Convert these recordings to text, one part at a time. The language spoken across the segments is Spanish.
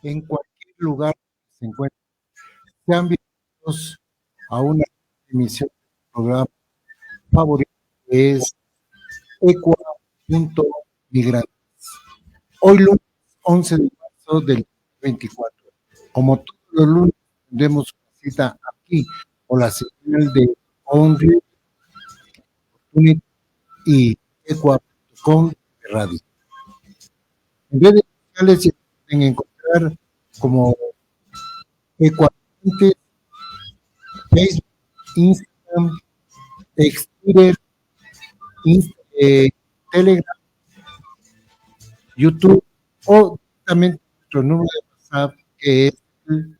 En cualquier lugar que se encuentren. Sean bienvenidos a una emisión del programa favorito que es Equa.migrantes. Hoy lunes 11 de marzo del 24. Como todos los lunes tendremos una cita aquí por la señal de Only Opportunity y Equa.com de radio. En redes sociales se pueden encontrar como Equantes, Facebook, Instagram, Twitter, Telegram, YouTube o también nuestro número de WhatsApp que es el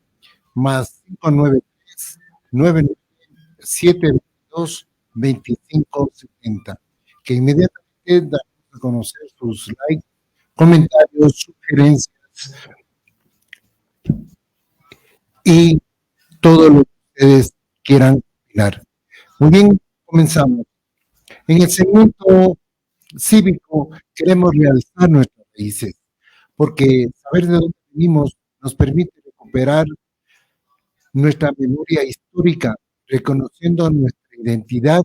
más 593 99722 2570, que inmediatamente damos a conocer sus likes, comentarios, sugerencias y todo lo que ustedes quieran opinar. Muy bien, comenzamos. En el segmento cívico queremos realizar nuestras raíces, porque saber de dónde venimos nos permite recuperar nuestra memoria histórica, reconociendo nuestra identidad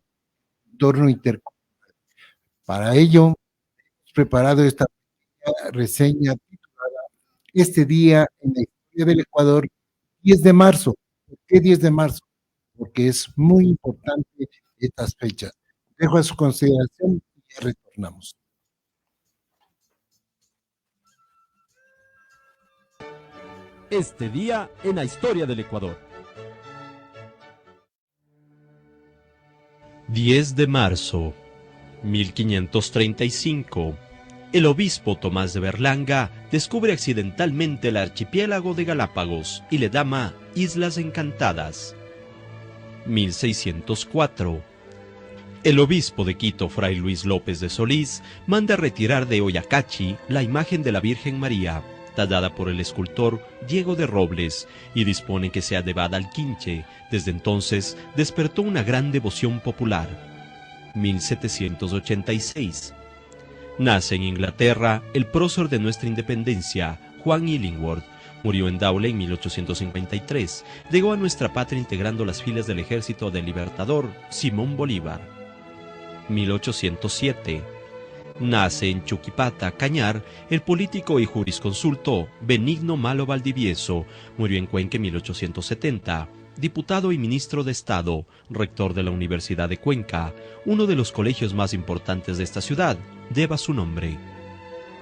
en entorno intercultural. Para ello, hemos preparado esta reseña titulada Este día en la historia del Ecuador, 10 de marzo. ¿Por qué 10 de marzo? Porque es muy importante estas fechas. Dejo a su consideración y ya retornamos. Este día en la historia del Ecuador. 10 de marzo, 1535. El obispo Tomás de Berlanga descubre accidentalmente el archipiélago de Galápagos y le llama Islas Encantadas. 1604. El obispo de Quito, Fray Luis López de Solís, manda retirar de Oyacachi la imagen de la Virgen María, tallada por el escultor Diego de Robles, y dispone que sea llevada al Quinche. Desde entonces despertó una gran devoción popular. 1786. Nace en Inglaterra el prócer de nuestra independencia, Juan Illingworth. Murió en Daule en 1853. Llegó a nuestra patria integrando las filas del ejército del libertador Simón Bolívar. 1807. Nace en Chuquipata, Cañar, el político y jurisconsulto Benigno Malo Valdivieso. Murió en Cuenca en 1870. Diputado y ministro de Estado, rector de la Universidad de Cuenca, uno de los colegios más importantes de esta ciudad, lleva su nombre.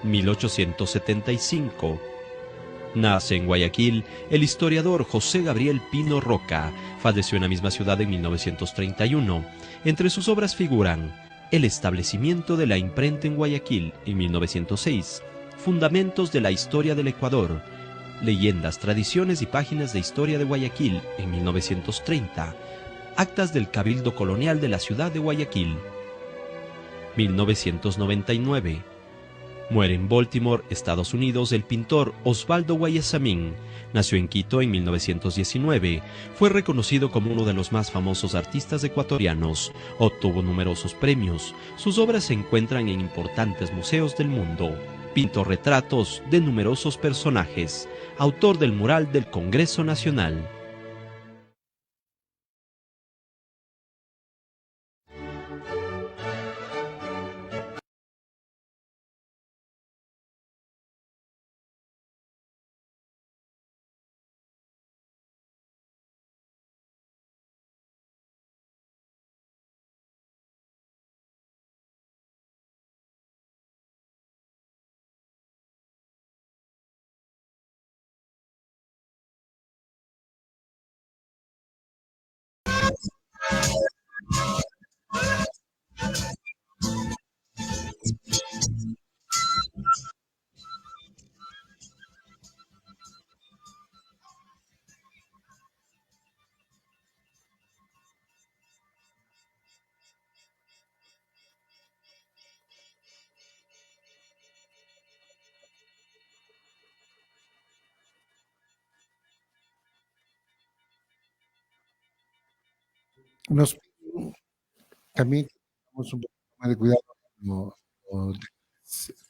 1875. Nace en Guayaquil el historiador José Gabriel Pino Roca. Falleció en la misma ciudad en 1931. Entre sus obras figuran El establecimiento de la imprenta en Guayaquil en 1906, Fundamentos de la historia del Ecuador, Leyendas, tradiciones y páginas de historia de Guayaquil en 1930. Actas del Cabildo Colonial de la ciudad de Guayaquil. 1999. Muere en Baltimore, Estados Unidos, el pintor Osvaldo Guayasamín. Nació en Quito en 1919. Fue reconocido como uno de los más famosos artistas ecuatorianos. Obtuvo numerosos premios. Sus obras se encuentran en importantes museos del mundo. Pintó retratos de numerosos personajes. Autor del mural del Congreso Nacional. Nos piden también que tengamos un poco más de cuidado lo- lo-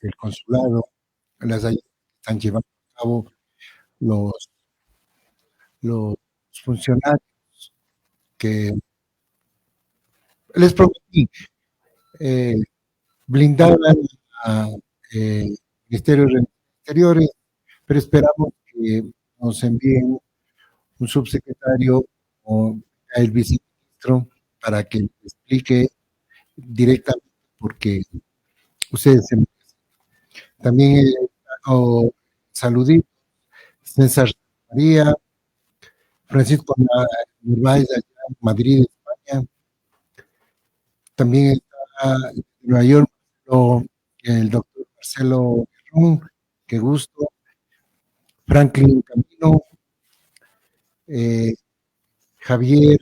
el consulado, las ayudas que están llevando a cabo los, los funcionarios que les prometí eh, blindar al Ministerio de Exteriores, pero esperamos que nos envíen un subsecretario o el viceministro para que explique directamente porque ustedes también saluditos, César María, Francisco Narváez allá en Madrid, España, también está en Nueva York el doctor Marcelo Guerrón, qué gusto, Franklin Camino, eh, Javier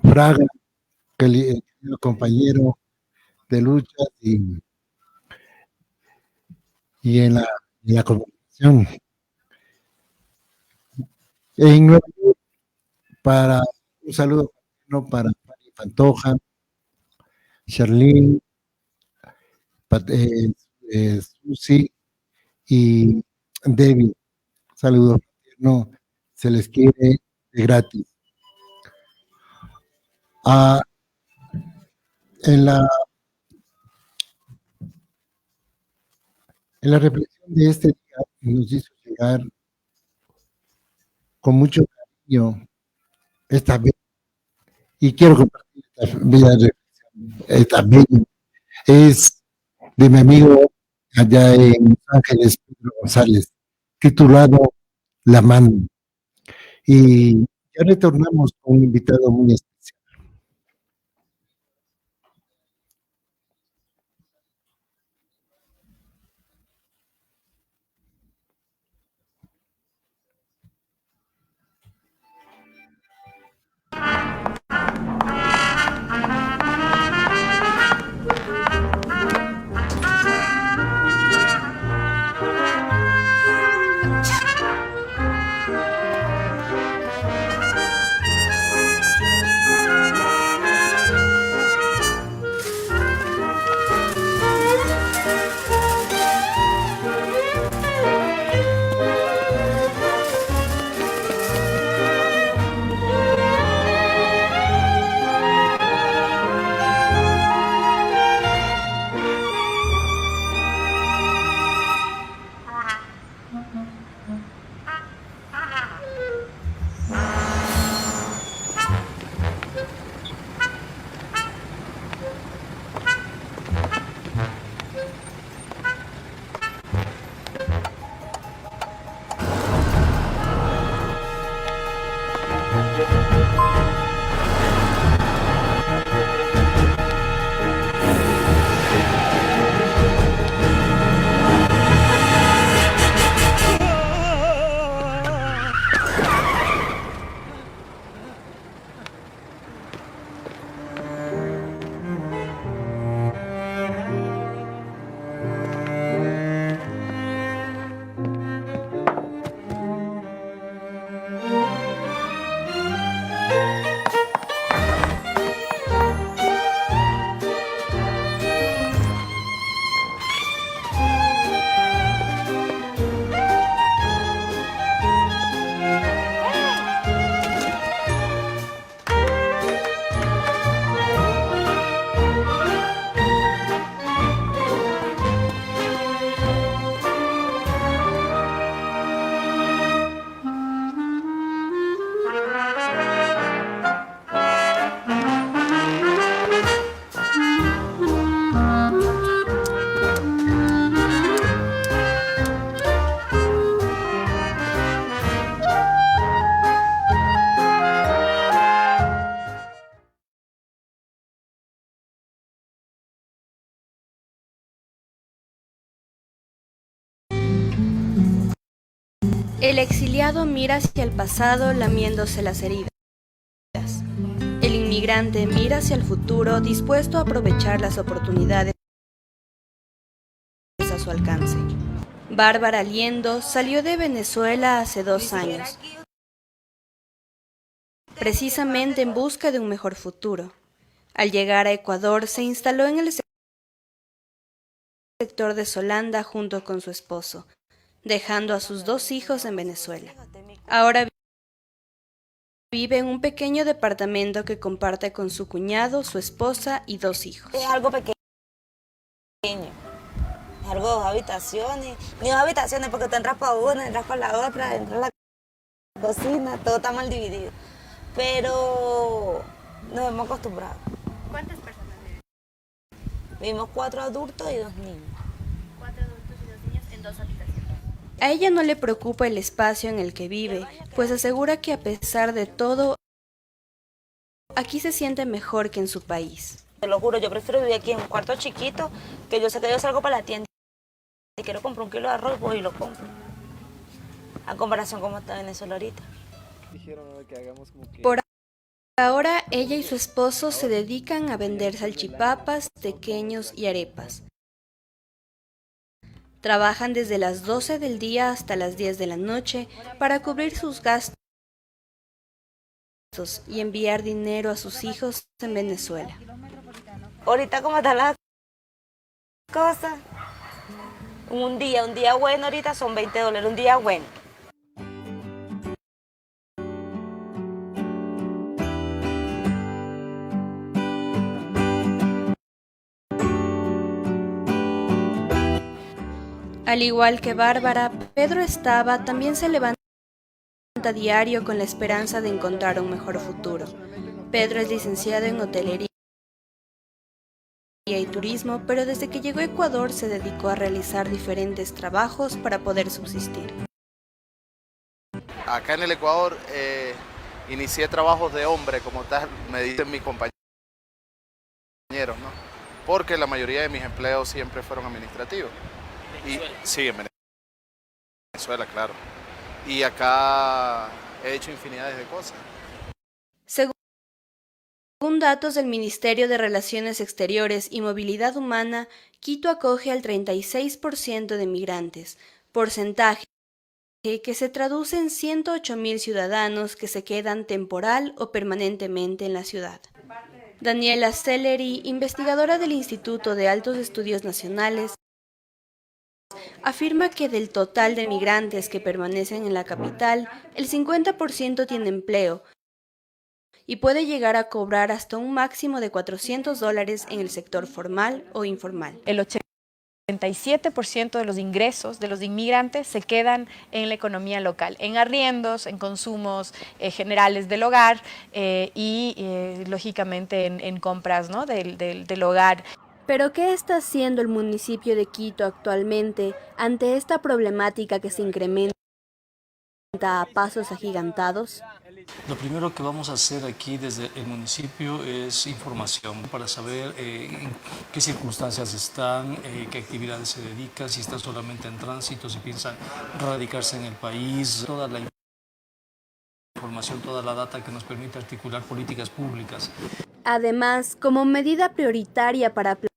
Fraga, querido compañero de lucha y en la comunicación. En Nueva York, un saludo para Fanny Pantoja, Charlene, Susi y Debbie. Saludos fraterno, se les quiere de gratis. Ah, en la reflexión de este día nos hizo llegar con mucho cariño esta vez, y quiero compartir esta bella reflexión, esta bella, es de mi amigo allá en Los Ángeles, Pedro González, titulado La mano. Y ya retornamos con un invitado muy especial. El exiliado mira hacia el pasado lamiéndose las heridas. El inmigrante mira hacia el futuro dispuesto a aprovechar las oportunidades a su alcance. Bárbara Liendo salió de Venezuela hace 2 años, precisamente en busca de un mejor futuro. Al llegar a Ecuador se instaló en el sector de Solanda junto con su esposo, dejando a sus 2 hijos en Venezuela. Ahora vive en un pequeño departamento que comparte con su cuñado, su esposa y 2 hijos. Es algo pequeño, es algo de 2 habitaciones, ni 2 habitaciones porque tú entras para una, entras para la otra, entras a la cocina, todo está mal dividido. Pero nos hemos acostumbrado. ¿Cuántas personas viven? Vivimos 4 adultos y 2 niños. 4 adultos y 2 niños en 2 habitaciones. A ella no le preocupa el espacio en el que vive, pues asegura que a pesar de todo, aquí se siente mejor que en su país. Te lo juro, yo prefiero vivir aquí en un cuarto chiquito, que yo sé que yo salgo para la tienda y quiero comprar 1 kilo de arroz, voy y lo compro. A comparación como está Venezuela ahorita. Por ahora, ella y su esposo se dedican a vender salchipapas, tequeños y arepas. Trabajan desde las 12 del día hasta las 10 de la noche para cubrir sus gastos y enviar dinero a sus hijos en Venezuela. Ahorita como están las cosas, un día bueno ahorita son $20, un día bueno. Al igual que Bárbara, Pedro Estaba también se levanta a diario con la esperanza de encontrar un mejor futuro. Pedro es licenciado en hotelería y turismo, pero desde que llegó a Ecuador se dedicó a realizar diferentes trabajos para poder subsistir. Acá en el Ecuador inicié trabajos de hombre, como tal, me dicen mis compañeros, ¿no? Porque la mayoría de mis empleos siempre fueron administrativos. Y, sí, en Venezuela, claro. Y acá he hecho infinidades de cosas. Según datos del Ministerio de Relaciones Exteriores y Movilidad Humana, Quito acoge al 36% de migrantes, porcentaje que se traduce en 108.000 ciudadanos que se quedan temporal o permanentemente en la ciudad. Daniela Sellery, investigadora del Instituto de Altos Estudios Nacionales, afirma que del total de migrantes que permanecen en la capital, el 50% tiene empleo y puede llegar a cobrar hasta un máximo de $400 en el sector formal o informal. El 87% de los ingresos de los inmigrantes se quedan en la economía local, en arriendos, en consumos generales del hogar y lógicamente en compras, ¿no?, del hogar. ¿Pero qué está haciendo el municipio de Quito actualmente ante esta problemática que se incrementa a pasos agigantados? Lo primero que vamos a hacer aquí desde el municipio es información para saber en qué circunstancias están, qué actividades se dedican, si están solamente en tránsito, si piensan radicarse en el país, toda la información, toda la data que nos permite articular políticas públicas. Además, como medida prioritaria para aplacar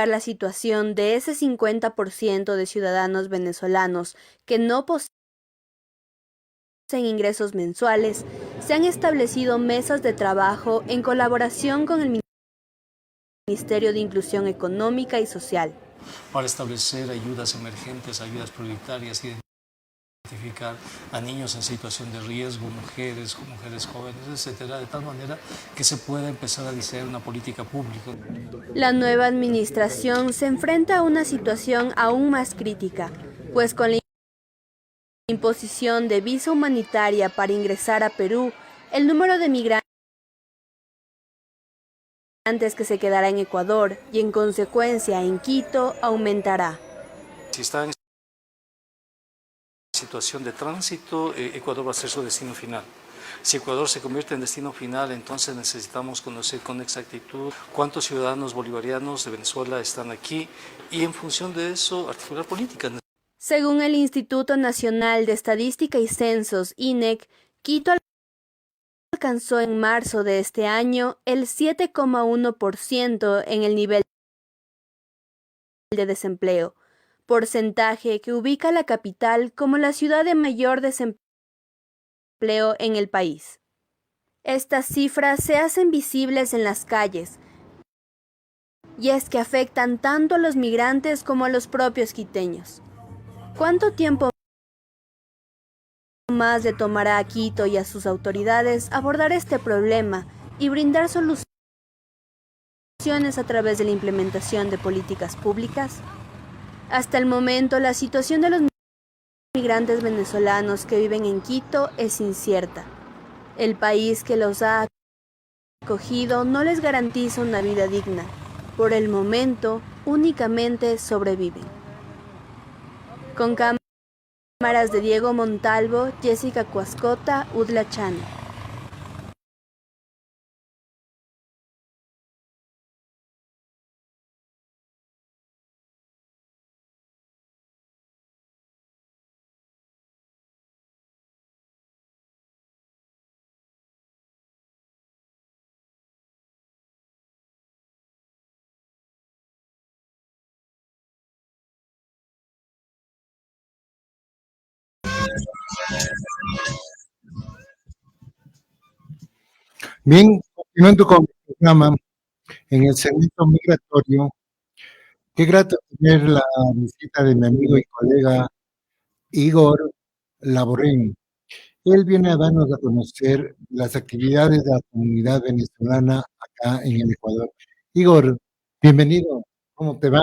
la situación de ese 50% de ciudadanos venezolanos que no poseen ingresos mensuales, se han establecido mesas de trabajo en colaboración con el Ministerio de Inclusión Económica y Social. Para establecer ayudas emergentes, ayudas prioritarias, identificar a niños en situación de riesgo, mujeres jóvenes, etcétera, de tal manera que se pueda empezar a diseñar una política pública. La nueva administración se enfrenta a una situación aún más crítica, pues con la imposición de visa humanitaria para ingresar a Perú, el número de migrantes que se quedará en Ecuador y en consecuencia en Quito aumentará. Si está en situación de tránsito, Ecuador va a ser su destino final. Si Ecuador se convierte en destino final, entonces necesitamos conocer con exactitud cuántos ciudadanos bolivarianos de Venezuela están aquí y en función de eso articular políticas. Según el Instituto Nacional de Estadística y Censos, INEC, Quito alcanzó en marzo de este año el 7,1% en el nivel de desempleo, porcentaje que ubica a la capital como la ciudad de mayor desempleo en el país. Estas cifras se hacen visibles en las calles, y es que afectan tanto a los migrantes como a los propios quiteños. ¿Cuánto tiempo más le tomará a Quito y a sus autoridades abordar este problema y brindar soluciones a través de la implementación de políticas públicas? Hasta el momento, la situación de los migrantes venezolanos que viven en Quito es incierta. El país que los ha acogido no les garantiza una vida digna. Por el momento, únicamente sobreviven. Con cámaras de Diego Montalvo, Jessica Cuascota, Udla Chano. Bien, continuando con el programa, en el segmento migratorio, qué grato tener la visita de mi amigo y colega Igor Laborén. Él viene a darnos a conocer las actividades de la comunidad venezolana acá en el Ecuador. Igor, bienvenido, ¿cómo te va?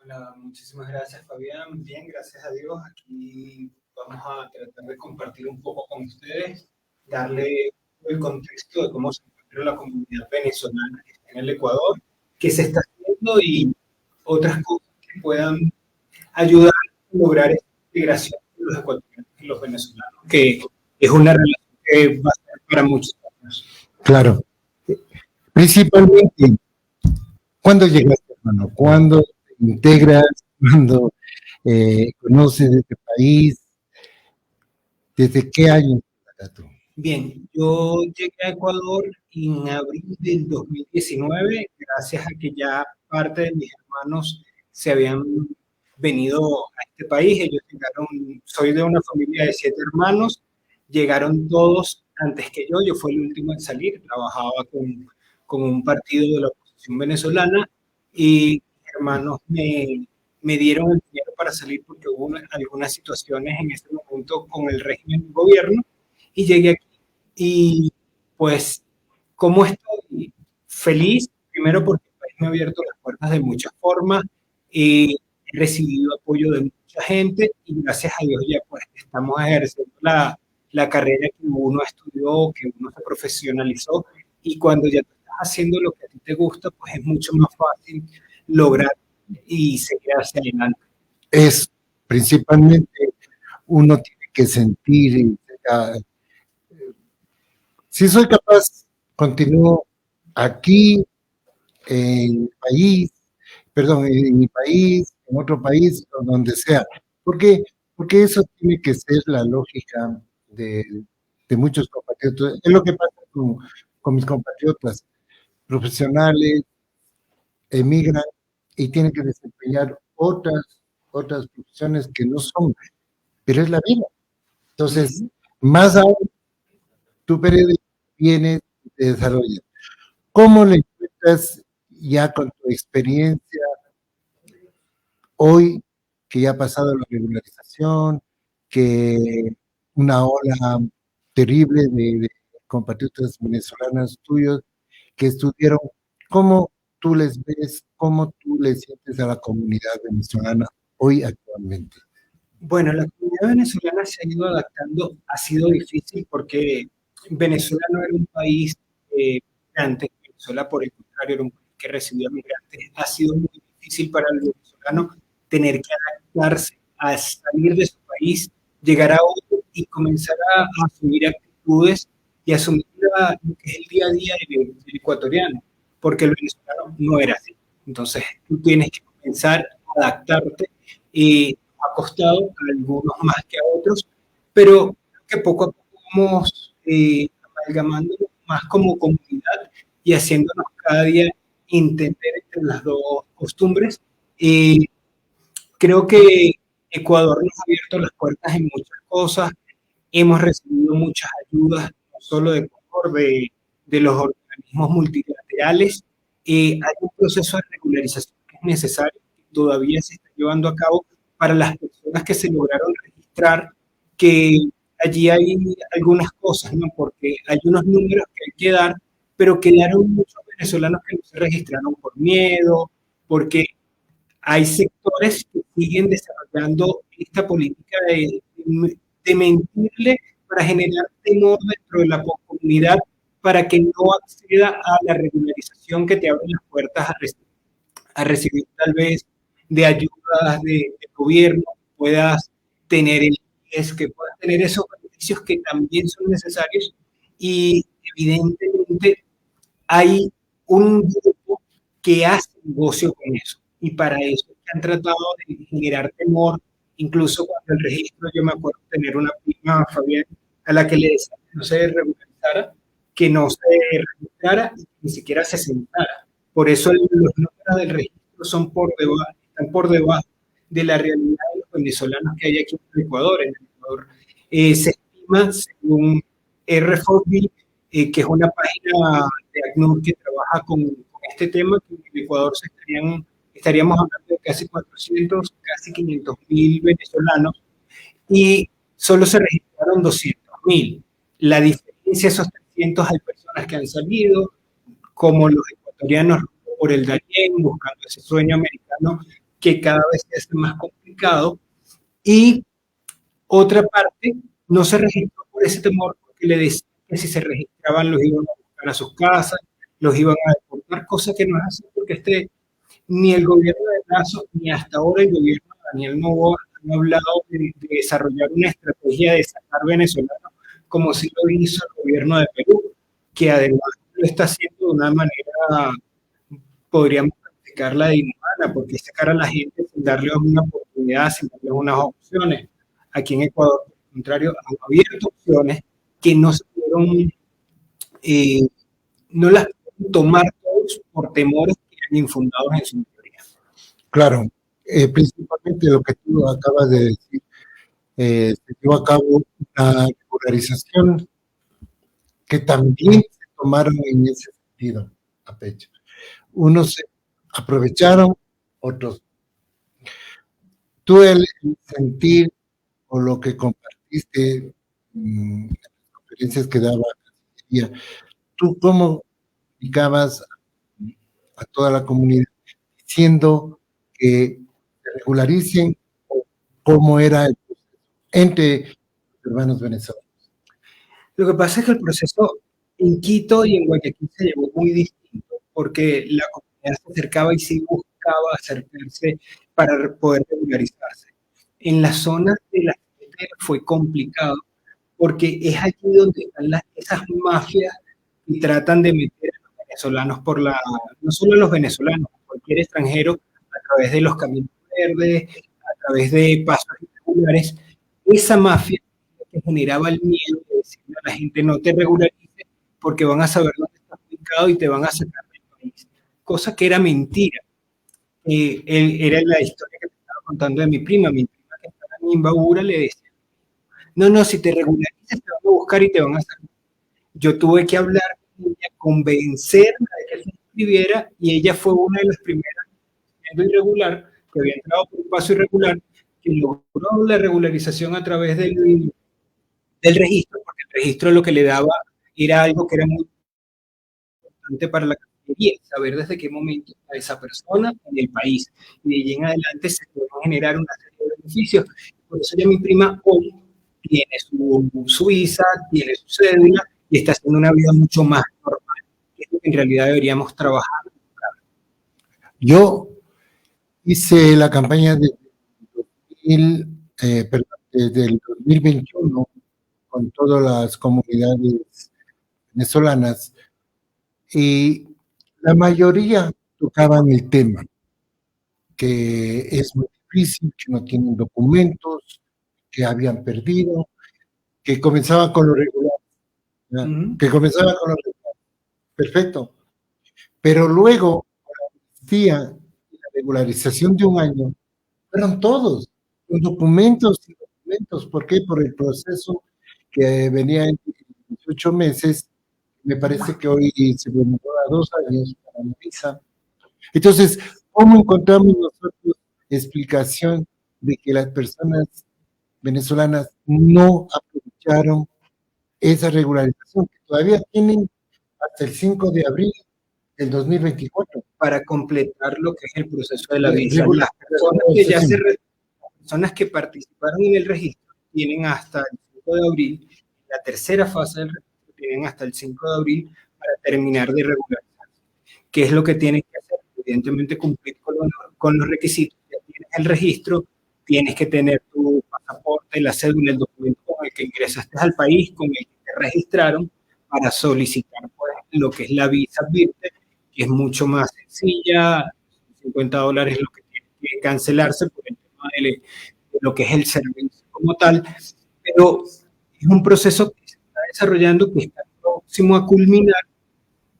Hola, muchísimas gracias, Fabián. Bien, gracias a Dios. Aquí vamos a tratar de compartir un poco con ustedes, darle el contexto de cómo se encuentra la comunidad venezolana que está en el Ecuador, qué se está haciendo y otras cosas que puedan ayudar a lograr esta integración de los ecuatorianos y los venezolanos, que es una relación que va a ser para muchos años. Claro. Principalmente, ¿cuándo llegaste, hermano? ¿Cuándo te integras? ¿Cuándo conoces este país? ¿Desde qué año estás acá tú? Bien, yo llegué a Ecuador en abril del 2019, gracias a que ya parte de mis hermanos se habían venido a este país. Ellos llegaron, soy de una familia de 7 hermanos, llegaron todos antes que yo fui el último en salir, trabajaba con un partido de la oposición venezolana y mis hermanos me dieron el dinero para salir porque hubo algunas situaciones en ese momento con el régimen del gobierno y llegué aquí y pues, ¿cómo estoy? Feliz, primero porque el país me ha abierto las puertas de muchas formas, he recibido apoyo de mucha gente y gracias a Dios ya pues estamos ejerciendo la carrera que uno estudió, que uno se profesionalizó y cuando ya estás haciendo lo que a ti te gusta, pues es mucho más fácil lograr y seguir hacia adelante. Es principalmente uno tiene que sentir, si soy capaz, continúo aquí en mi país, perdón, en mi país, en otro país, o donde sea. ¿Por qué? Porque eso tiene que ser la lógica de muchos compatriotas. Es lo que pasa con mis compatriotas profesionales, emigran y tienen que desempeñar otras profesiones que no son, pero es la vida. Entonces, más aún, tú, Pérez, vienes y te desarrollas. ¿Cómo le encuentras ya con tu experiencia hoy que ya ha pasado la regularización, que una ola terrible de compatriotas venezolanos tuyos que estudiaron? ¿Cómo tú les ves, cómo tú le sientes a la comunidad venezolana hoy actualmente? Bueno, la comunidad venezolana se ha ido adaptando, ha sido difícil porque Venezuela no era un país migrante, Venezuela por el contrario era un país que recibía migrantes, ha sido muy difícil para el venezolano tener que adaptarse a salir de su país, llegar a otro y comenzar a asumir actitudes y asumir lo que es el día a día del ecuatoriano, porque el venezolano no era así. Entonces tú tienes que comenzar a adaptarte y ha costado, a algunos más que a otros, pero creo que poco a poco vamos amalgamándonos más como comunidad y haciéndonos cada día entender entre las dos costumbres. Creo que Ecuador nos ha abierto las puertas en muchas cosas. Hemos recibido muchas ayudas, no solo de Ecuador, de los organismos multilaterales. Hay un proceso de regularización que es necesario, que todavía se está llevando a cabo para las personas que se lograron registrar, que allí hay algunas cosas, ¿no? Porque hay unos números que hay que dar, pero quedaron muchos venezolanos que no se registraron por miedo, porque hay sectores que siguen desarrollando esta política de mentirle para generar temor dentro de la comunidad para que no acceda a la regularización que te abre las puertas a recibir tal vez de ayudas del gobierno, puedas tener que puedas tener esos beneficios que también son necesarios y evidentemente hay un grupo que hace negocio con eso y para eso han tratado de generar temor, incluso cuando el registro, yo me acuerdo tener una prima, Fabián, a la que le decía que no se regularizara, que no se registrara y ni siquiera se sentara. Por eso los números del registro son están por debajo de la realidad de los venezolanos que hay aquí en el Ecuador. En el Ecuador se estima, según R4B, que es una página de ACNUR que trabaja con este tema, que en el Ecuador estaríamos hablando de casi 400, casi 500.000 venezolanos y solo se registraron 200.000. La diferencia, esos 300, hay personas que han salido, como los ecuatorianos por el Darién, buscando ese sueño americano que cada vez se hace más complicado. Y otra parte no se registró por ese temor, porque le decían que si se registraban los iban a buscar a sus casas, los iban a deportar, cosa que no es así, porque ni el gobierno de Lazo, ni hasta ahora el gobierno de Daniel Noboa han hablado de desarrollar una estrategia de sacar venezolanos, como sí lo hizo el gobierno de Perú, que además lo está haciendo de una manera, podríamos practicarla de inhumana, porque sacar a la gente sin darle una oportunidad, sin darle unas opciones. Aquí en Ecuador, por el contrario, han abierto opciones que no se pudieron, no las pueden tomar todos por temores que eran infundados en su mayoría. Claro, principalmente lo que tú acabas de decir, se llevó a cabo una regularización que también se tomaron en ese sentido a pecho. Unos se aprovecharon, otros. Tú el sentir o lo que compartiste en las conferencias que daba Cancillería, ¿tú cómo explicabas a toda la comunidad diciendo que se regularicen o cómo era el proceso entre los hermanos venezolanos? Lo que pasa es que el proceso en Quito y en Guayaquil se llevó muy distinto, porque la comunidad se acercaba y sí buscaba acercarse para poder regularizarse. En las zonas de la frontera fue complicado, porque es allí donde están esas mafias y tratan de meter a los venezolanos no solo a los venezolanos, a cualquier extranjero, a través de los caminos verdes, a través de pasos irregulares. Esa mafia que generaba el miedo de decirle a la gente no te regularices porque van a saber dónde estás ubicado y te van a sacar del país. Cosa que era mentira. Era la historia que te estaba contando de mi prima que estaba en Imbabura, le decía, no, si te regularices te van a buscar y te van a sacar. Yo tuve que hablar con ella, convencerla de que se inscribiera y ella fue una de las primeras siendo irregular, que había entrado por un paso irregular, que logró la regularización a través del registro, porque el registro lo que le daba era algo que era muy importante para la Cancillería, saber desde qué momento está esa persona en el país. Y de allí en adelante se pueden generar una serie de beneficios. Por eso ya mi prima hoy tiene su visa, tiene su cédula y está haciendo una vida mucho más normal, que es lo que en realidad deberíamos trabajar. Yo hice la campaña desde el 2021 con todas las comunidades venezolanas y la mayoría tocaban el tema, que es muy difícil, que no tienen documentos, que habían perdido, que comenzaban con lo regular, que comenzaban con lo regular. Perfecto. Pero luego, con la amnistía y la regularización de un año, fueron todos, con documentos y documentos. ¿Por qué? Por el proceso que venía en 18 meses, me parece que hoy se demoró a 2 años para la visa. Entonces, ¿cómo encontramos nosotros explicación de que las personas venezolanas no aprovecharon esa regularización, que todavía tienen hasta el 5 de abril del 2024? Para completar lo que es el proceso de la visa. Las personas que participaron en el registro tienen hasta el 5 de abril, la tercera fase del registro tienen hasta el 5 de abril para terminar de regularizarse. ¿Qué es lo que tienen que hacer? Evidentemente cumplir con los requisitos. Ya tienes el registro, tienes que tener tu pasaporte, la cédula, el documento con el que ingresaste al país, con el que te registraron, para solicitar pues, lo que es la visa Virte, que es mucho más sencilla, $50 es lo que tiene que cancelarse por el tema de lo que es el servicio como tal, pero es un proceso que se está desarrollando, que está próximo a culminar,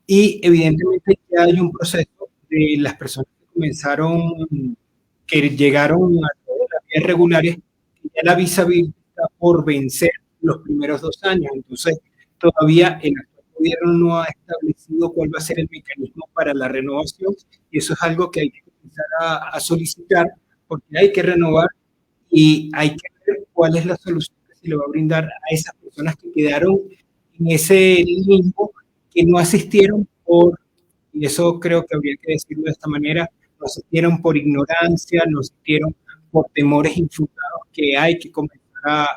y evidentemente ya hay un proceso de las personas que comenzaron, que llegaron a todas las vías regulares, que ya la visa Virte está por vencer los primeros 2 años, entonces todavía el actual gobierno no ha establecido cuál va a ser el mecanismo para la renovación, y eso es algo que hay que empezar a solicitar, porque hay que renovar y hay que ver cuál es la solución que se le va a brindar a esas personas que quedaron en ese limbo, que no asistieron y eso creo que habría que decirlo de esta manera, no asistieron por ignorancia, no asistieron por temores infundados, que hay que comenzar a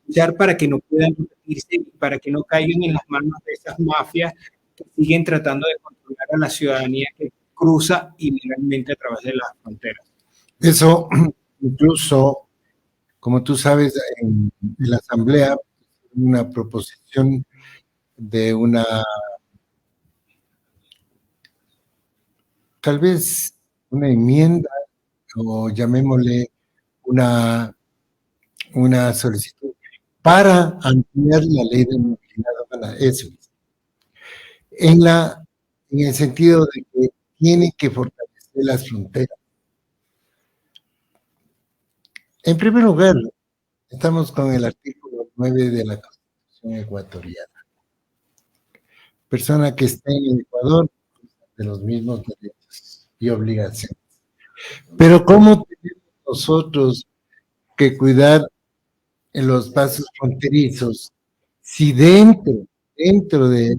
luchar para que no puedan repetirse y para que no caigan en las manos de esas mafias que siguen tratando de controlar a la ciudadanía que cruza ilegalmente a través de las fronteras. Eso, incluso, como tú sabes, en la Asamblea, una proposición de una, tal vez una enmienda, o llamémosle una solicitud para ampliar la ley de movilidad humana, eso es. En el sentido de que tiene que fortalecer las fronteras. En primer lugar, estamos con el artículo 9 de la Constitución ecuatoriana. Persona que esté en el Ecuador, de los mismos derechos y obligaciones. Pero ¿cómo tenemos nosotros que cuidar en los pasos fronterizos si dentro del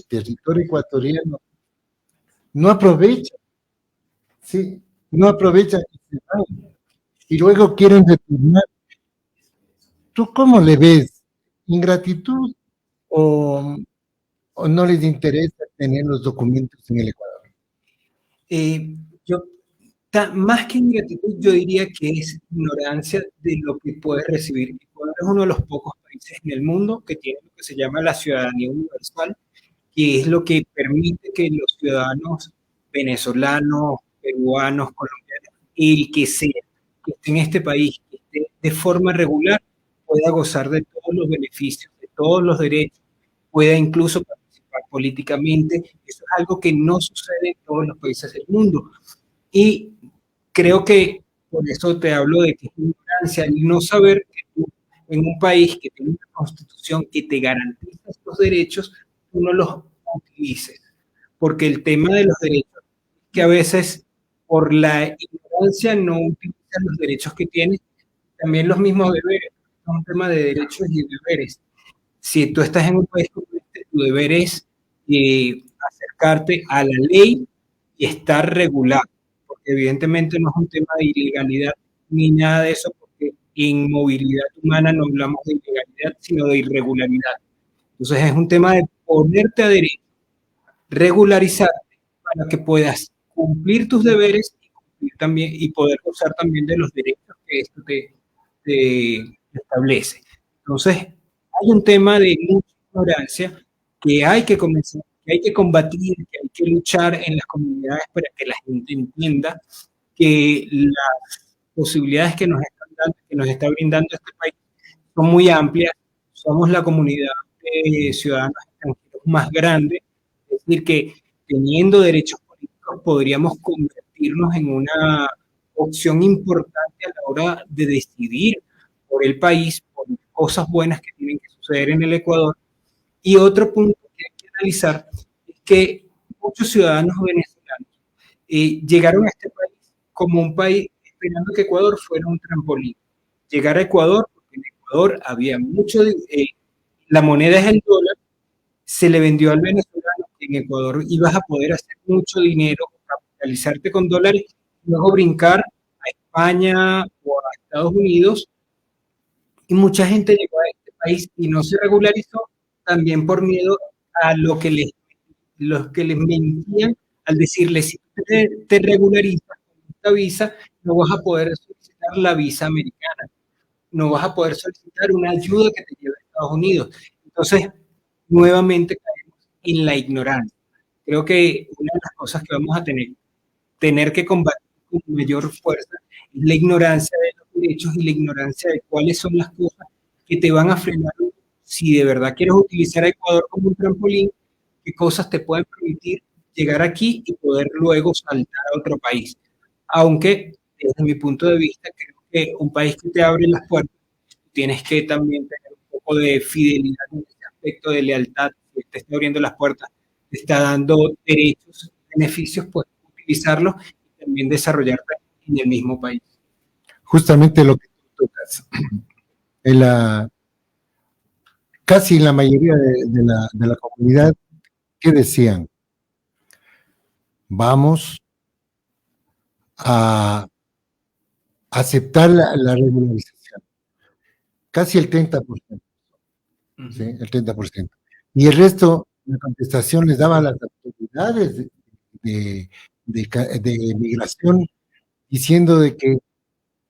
territorio ecuatoriano no aprovechan? Sí, no aprovechan y se van. Y luego quieren retornar. ¿Tú cómo le ves? ¿Ingratitud o no les interesa tener los documentos en el Ecuador? Más que ingratitud, yo diría que es ignorancia de lo que puede recibir. Ecuador es uno de los pocos países en el mundo que tiene lo que se llama la ciudadanía universal, que es lo que permite que los ciudadanos venezolanos, peruanos, colombianos, el que sea, que esté en este país, que esté de forma regular, pueda gozar de todos los beneficios, de todos los derechos, pueda incluso participar políticamente. Eso es algo que no sucede en todos los países del mundo. Y creo que por eso te hablo de que es ignorancia el no saber que tú, en un país que tiene una constitución que te garantiza estos derechos, tú no los utilices. Porque el tema de los derechos es que a veces por la ignorancia no utilizan los derechos que tienes, también los mismos deberes. Es un tema de derechos y deberes. Si tú estás en un país como este, tu deber es acercarte a la ley y estar regulado. Evidentemente no es un tema de ilegalidad ni nada de eso, porque en movilidad humana no hablamos de ilegalidad, sino de irregularidad. Entonces es un tema de ponerte a derecho, regularizarte para que puedas cumplir tus deberes y poder gozar también de los derechos que esto te establece. Entonces hay un tema de mucha ignorancia que hay que comenzar, que hay que combatir, que hay que luchar en las comunidades para que la gente entienda que las posibilidades que nos están dando, que nos está brindando este país son muy amplias. Somos la comunidad de ciudadanos extranjeros más grande, es decir, que teniendo derechos políticos podríamos convertirnos en una opción importante a la hora de decidir por el país, por cosas buenas que tienen que suceder en el Ecuador. Y otro punto que hay que analizar es que muchos ciudadanos venezolanos llegaron a este país como un país esperando que Ecuador fuera un trampolín. Llegar a Ecuador, porque en Ecuador había mucho, la moneda es el dólar, se le vendió al venezolano que en Ecuador ibas a poder hacer mucho dinero, capitalizarte con dólares, y luego brincar a España o a Estados Unidos. Y mucha gente llegó a este país y no se regularizó, también por miedo a lo que les mentían al decirles, si te regularizas con esta visa, no vas a poder solicitar la visa americana, no vas a poder solicitar una ayuda que te lleve a Estados Unidos. Entonces, nuevamente caemos en la ignorancia. Creo que una de las cosas que vamos a tener que combatir con mayor fuerza es la ignorancia de los derechos y la ignorancia de cuáles son las cosas que te van a frenar si de verdad quieres utilizar a Ecuador como un trampolín, qué cosas te pueden permitir llegar aquí y poder luego saltar a otro país. Aunque, desde mi punto de vista, creo que un país que te abre las puertas, tienes que también tener un poco de fidelidad en ese aspecto de lealtad, que te está abriendo las puertas, te está dando derechos, beneficios, pues utilizarlos y también desarrollarte en el mismo país. Justamente lo que tú tocas. Casi la mayoría de la comunidad, ¿qué decían? Vamos a aceptar la regularización. Casi el 30%. ¿Sí? El 30%. Y el resto, la contestación les daba a las autoridades de migración, diciendo de que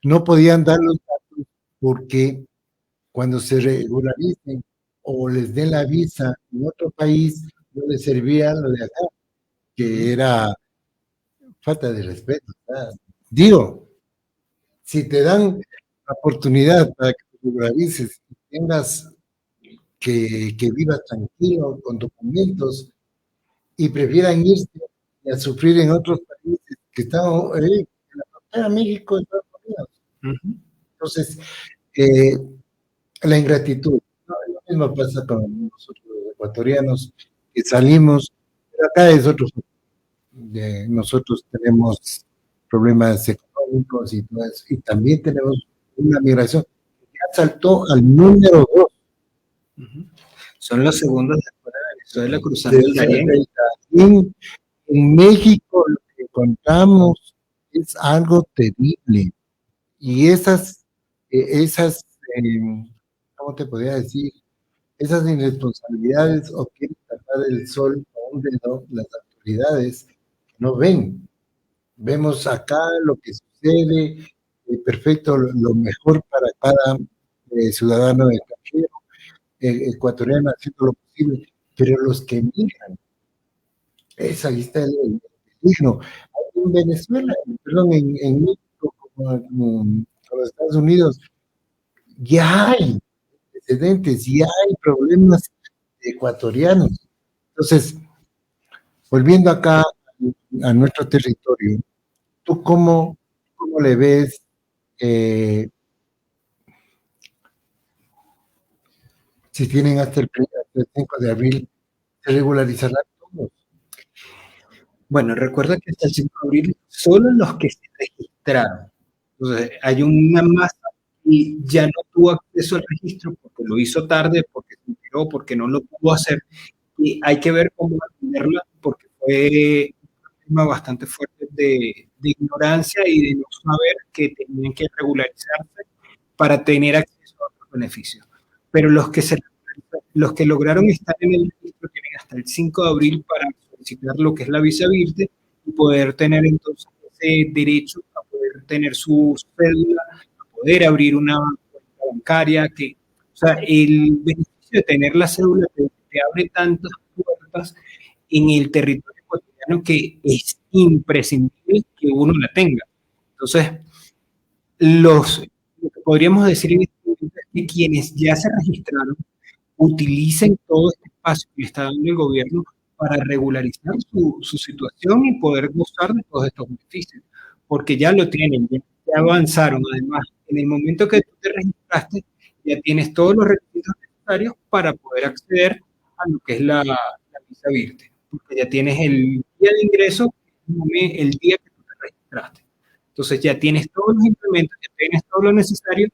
no podían dar los datos porque cuando se regularicen o les den la visa en otro país, no les servía lo de acá, que era falta de respeto, ¿verdad? Digo, si te dan la oportunidad para que te regularices y tengas que vivas tranquilo, con documentos, y prefieran irse a sufrir en otros países que están en la frontera México y Estados Unidos. Entonces, la ingratitud, ¿no? Lo mismo pasa con nosotros los ecuatorianos que salimos, pero acá es otro. Nosotros tenemos problemas económicos y todo eso, y también tenemos una migración que ya saltó al número 2. Son los segundos después de Venezuela cruzando el Darién. En México lo que encontramos es algo terrible. Y esas ¿cómo te podría decir? Esas irresponsabilidades o quieren tapar el sol con un dedo las autoridades que no ven. Vemos acá lo que sucede, perfecto, lo mejor para cada ciudadano extranjero, ecuatoriano haciendo lo posible, pero los que migran, ahí está el peligro. En Venezuela, perdón, en México, como en los Estados Unidos, ya hay antecedentes, ya hay problemas ecuatorianos. Entonces, volviendo acá a nuestro territorio, ¿tú cómo le ves si tienen hasta el 5 de abril, se regularizarán todos? Bueno, recuerda que hasta el 5 de abril solo los que se registraron. Entonces, hay una masa y ya no tuvo acceso al registro porque lo hizo tarde, porque se enteró, porque no lo pudo hacer. Y hay que ver cómo atenderla porque fue un tema bastante fuerte de ignorancia y de no saber que tenían que regularizarse para tener acceso a otros beneficios. Pero los que lograron estar en el registro tienen hasta el 5 de abril para solicitar lo que es la visa virte y poder tener entonces ese derecho a poder tener su cédula, a poder abrir una cuenta bancaria, o sea, el beneficio de tener la cédula te abre tantas puertas en el territorio ecuatoriano que es imprescindible que uno la tenga. Entonces, lo que podríamos decir en este momento es que quienes ya se registraron utilicen todo este espacio que le está dando el gobierno para regularizar su situación y poder gozar de todos estos beneficios, porque ya lo tienen, ya avanzaron. Además, en el momento que tú te registraste, ya tienes todos los requisitos necesarios para poder acceder a lo que es la visa Virte, porque ya tienes el día de ingreso, el día que tú te registraste. Entonces ya tienes todos los implementos, ya tienes todo lo necesario.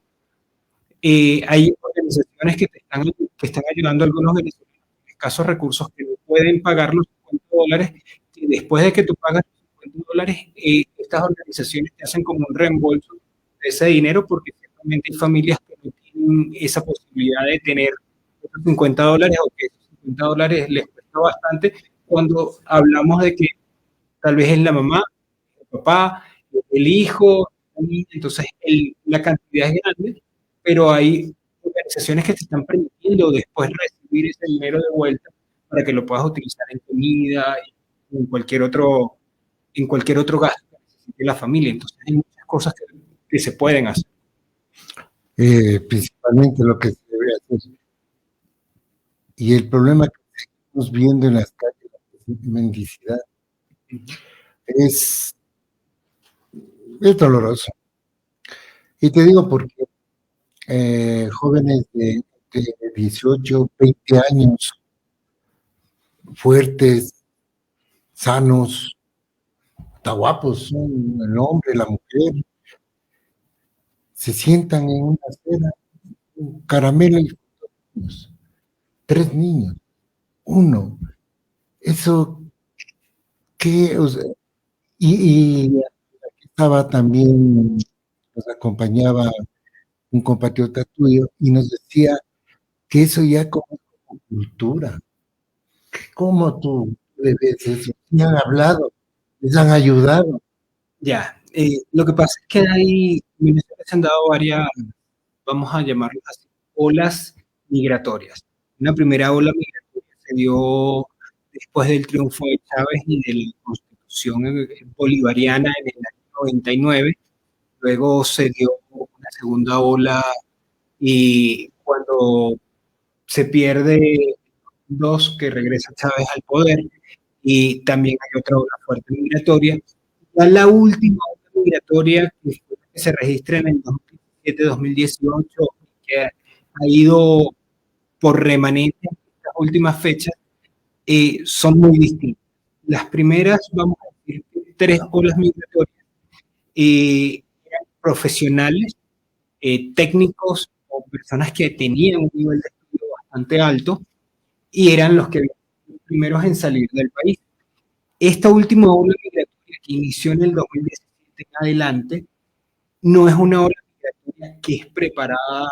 Hay organizaciones que están ayudando a algunos venezolanos con escasos recursos que no pueden pagar los $50, y después de que tú pagas los $50, estas organizaciones te hacen como un reembolso de ese dinero, porque ciertamente hay familias que no tienen esa posibilidad de tener esos $50, o que esos $50 les cuesta bastante, cuando hablamos de que tal vez es la mamá, el papá, el hijo, entonces la cantidad es grande, pero hay organizaciones que te están permitiendo después recibir ese dinero de vuelta para que lo puedas utilizar en comida y en cualquier otro gasto que necesite la familia. Entonces hay muchas cosas que se pueden hacer. Principalmente lo que se debe hacer. Y el problema que estamos viendo en las calles, la mendicidad, es doloroso. Y te digo porque jóvenes de 18, 20 años, fuertes, sanos, está guapos, son el hombre, la mujer, se sientan en una acera, un caramelo y 3 niños, uno, eso, ¿qué? O sea, y aquí estaba también, nos acompañaba un compatriota tuyo y nos decía que eso ya como cultura. ¿Cómo tú le ves eso? ¿Sí han hablado? ¿Les han ayudado? Ya, lo que pasa es que en Venezuela se han dado varias, vamos a llamarlas así, olas migratorias. Una primera ola migratoria se dio después del triunfo de Chávez y de la constitución bolivariana en el año 99. Luego se dio una segunda ola y cuando se pierde que regresa Chávez al poder, y también hay otra ola fuerte migratoria. Ya la última ola migratoria que se registra en el 2017-2018, que ha ido por remanentes en estas últimas fechas, son muy distintas. Las primeras, vamos a decir, 3 olas migratorias, eran profesionales, técnicos o personas que tenían un nivel de estudio bastante alto y eran los que los primeros en salir del país. Esta última ola migratoria que inició en el 2017 en adelante no es una ola migratoria que es preparada,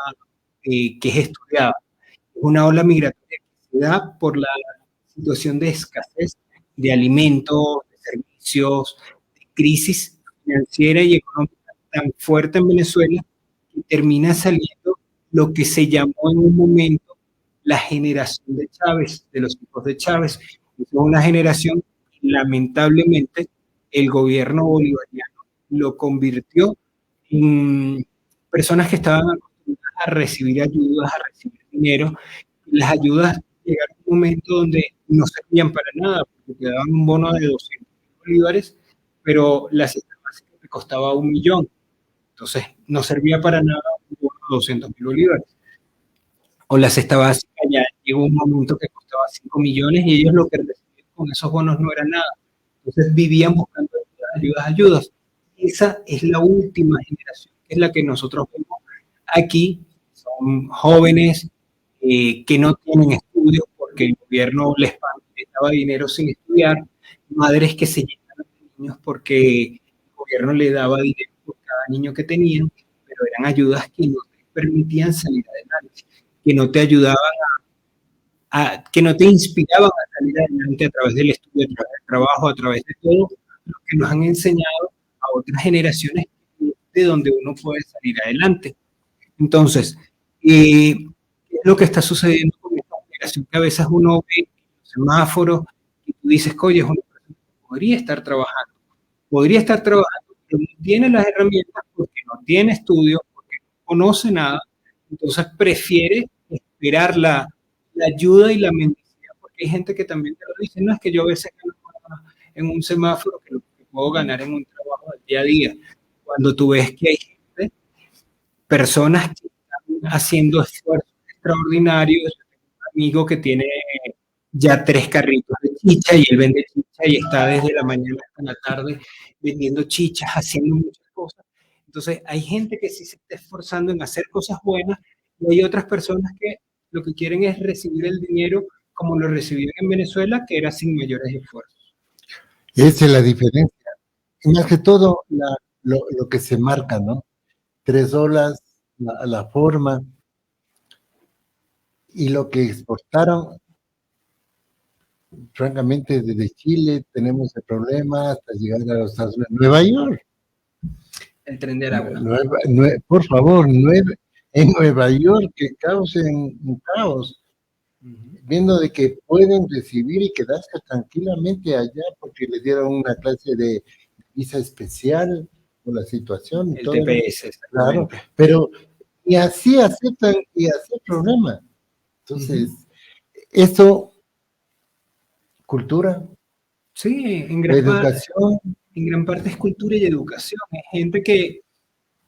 que es estudiada. Es una ola migratoria que se da por la situación de escasez de alimentos, de servicios, de crisis financiera y económica tan fuerte en Venezuela, que termina saliendo lo que se llamó en un momento la generación de Chávez, de los hijos de Chávez. Es una generación que lamentablemente el gobierno bolivariano lo convirtió en personas que estaban acostumbradas a recibir ayudas, a recibir dinero. Las ayudas llegaron a un momento donde no servían para nada, porque te daban un bono de 200 bolívares, pero la cesta básica te costaba 1 millón. Entonces, no servía para nada un bono de 200.000 bolívares. O la cesta básica ya llegó un momento que costaba 5 millones y ellos lo que recibían con esos bonos no era nada. Entonces, vivían buscando ayudas. Esa es la última generación, que es la que nosotros vemos aquí. Son jóvenes que no tienen estudios porque el gobierno les daba dinero sin estudiar, madres que se llenaron de niños porque el gobierno le daba dinero por cada niño que tenían, pero eran ayudas que no te permitían salir adelante, que no te ayudaban que no te inspiraban a salir adelante a través del estudio, a través del trabajo, a través de todo lo que nos han enseñado a otras generaciones de donde uno puede salir adelante. Entonces, ¿qué es lo que está sucediendo con esta generación? Que a veces uno ve en los semáforos y tú dices, oye, es una persona que podría estar trabajando, pero tiene las herramientas, porque no tiene estudios, porque no conoce nada, entonces prefiere esperar la ayuda y la mendicidad, porque hay gente que también te lo dice, no es que yo a veces gano más en un semáforo que lo que puedo ganar en un trabajo del día a día. Cuando tú ves que hay gente, personas que están haciendo esfuerzos extraordinarios, yo tengo un amigo que tiene ya 3 carritos de chicha y él vende chicha y está desde la mañana hasta la tarde vendiendo chichas, haciendo muchas cosas. Entonces hay gente que sí se está esforzando en hacer cosas buenas y hay otras personas que lo que quieren es recibir el dinero como lo recibían en Venezuela, que era sin mayores esfuerzos. Esa es la diferencia. Y más que todo, lo que se marca, ¿no? 3 olas, la forma, y lo que exportaron, francamente, desde Chile tenemos el problema hasta llegar a los Estados Unidos. Nueva York. El tren de Aragua. Por favor, en Nueva York, que causen un caos, viendo de que pueden recibir y quedarse tranquilamente allá porque les dieron una clase de visa especial por la situación. Y El todo. TPS, claro, pero y así aceptan y así el problema. Entonces, esto, cultura, sí, educación. En gran parte es cultura y educación. Es gente que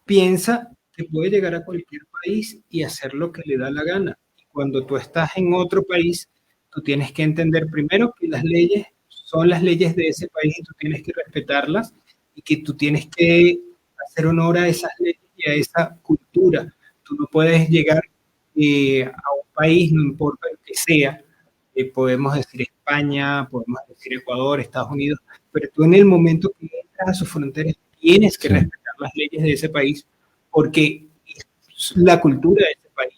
piensa que puede llegar a cualquier país y hacer lo que le da la gana. Y cuando tú estás en otro país, tú tienes que entender primero que las leyes son las leyes de ese país y tú tienes que respetarlas y que tú tienes que hacer honor a esas leyes y a esa cultura. Tú no puedes llegar a un país, no importa el que sea, podemos decir España, podemos decir Ecuador, Estados Unidos, pero tú en el momento que entras a sus fronteras tienes que respetar las leyes de ese país porque es la cultura de ese país,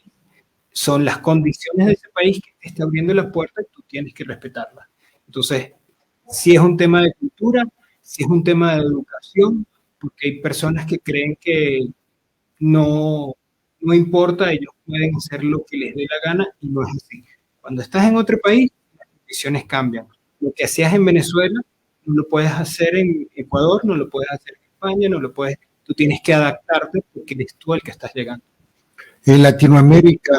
son las condiciones de ese país que te está abriendo la puerta y tú tienes que respetarlas. Entonces, si es un tema de cultura, si es un tema de educación, porque hay personas que creen que no importa, ellos pueden hacer lo que les dé la gana y no es así. Cuando estás en otro país, las condiciones cambian. Lo que hacías en Venezuela, no lo puedes hacer en Ecuador, no lo puedes hacer en España, no lo puedes, tú tienes que adaptarte porque eres tú el que estás llegando. En Latinoamérica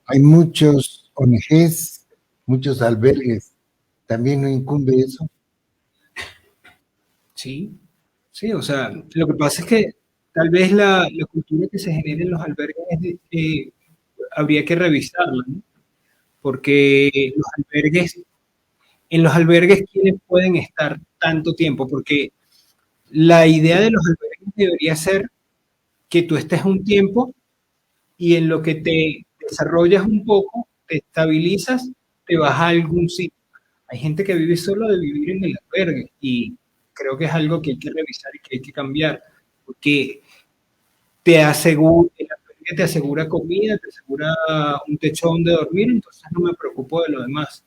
hay muchos ONGs, muchos albergues. ¿También no incumbe eso? Sí, sí, o sea, lo que pasa es que tal vez la cultura que se genera en los albergues habría que revisarla, ¿no? Porque en los albergues, ¿quiénes pueden estar tanto tiempo? Porque la idea de los albergues debería ser que tú estés un tiempo y en lo que te desarrollas un poco, te estabilizas, te vas a algún sitio. Hay gente que vive solo de vivir en el albergue y creo que es algo que hay que revisar y que hay que cambiar, porque el albergue te asegura comida, te asegura un techo donde dormir, entonces no me preocupo de lo demás.